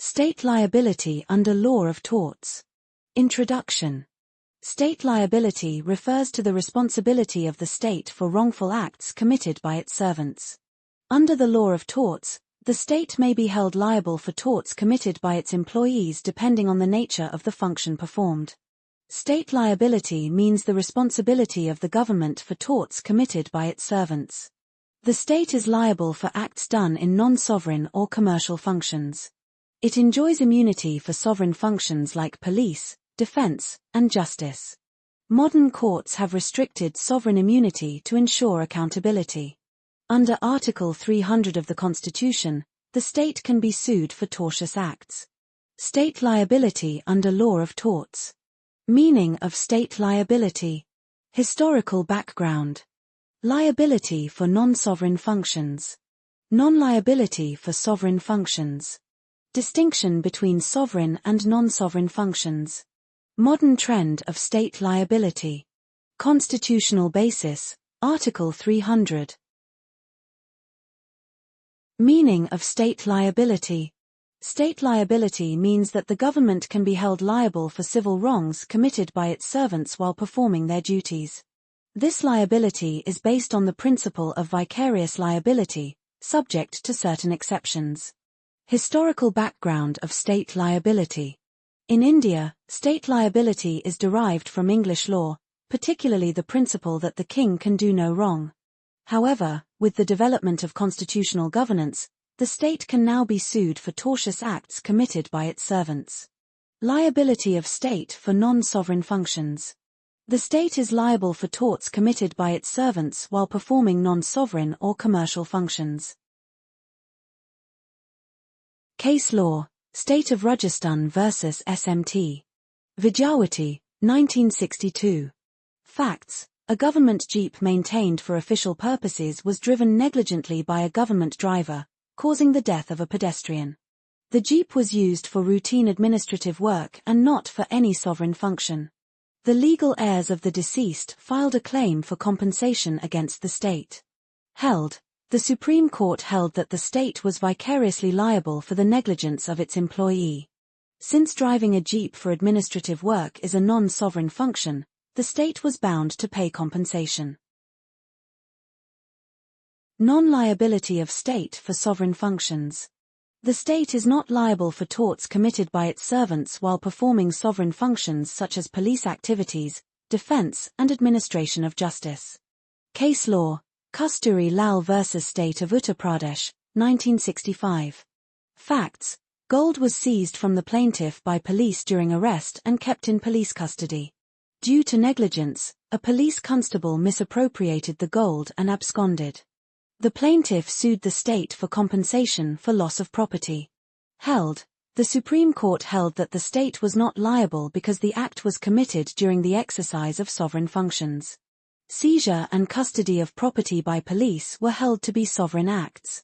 State liability under law of torts. Introduction. State liability refers to the responsibility of the state for wrongful acts committed by its servants. Under the law of torts, the state may be held liable for torts committed by its employees depending on the nature of the function performed. State liability means the responsibility of the government for torts committed by its servants. The state is liable for acts done in non-sovereign or commercial functions. It enjoys immunity for sovereign functions like police, defense, and justice. Modern courts have restricted sovereign immunity to ensure accountability. Under Article 300 of the Constitution, the state can be sued for tortious acts. State liability under law of torts. Meaning of state liability. Historical background. Liability for non-sovereign functions. Non-liability for sovereign functions. Distinction between sovereign and non-sovereign functions. Modern trend of state liability. Constitutional basis, Article 300. Meaning of state liability. State liability means that the government can be held liable for civil wrongs committed by its servants while performing their duties. This liability is based on the principle of vicarious liability, subject to certain exceptions. Historical background of state liability. In India, state liability is derived from English law, particularly the principle that the king can do no wrong. However, with the development of constitutional governance, the state can now be sued for tortious acts committed by its servants. Liability of state for non-sovereign functions. The state is liable for torts committed by its servants while performing non-sovereign or commercial functions. Case law, State of Rajasthan vs. SMT. Mrjsbhatti, 1962. Facts: a government jeep maintained for official purposes was driven negligently by a government driver, causing the death of a pedestrian. The jeep was used for routine administrative work and not for any sovereign function. The legal heirs of the deceased filed a claim for compensation against the state. The Supreme Court held that the state was vicariously liable for the negligence of its employee. Since driving a jeep for administrative work is a non-sovereign function, the state was bound to pay compensation. Non-liability of state for sovereign functions. The state is not liable for torts committed by its servants while performing sovereign functions such as police activities, defense, and administration of justice. Case law, Kasturi Lal vs. State of Uttar Pradesh, 1965. Facts: gold was seized from the plaintiff by police during arrest and kept in police custody. Due to negligence, a police constable misappropriated the gold and absconded. The plaintiff sued the state for compensation for loss of property. The Supreme Court held that the state was not liable because the act was committed during the exercise of sovereign functions. Seizure and custody of property by police were held to be sovereign acts.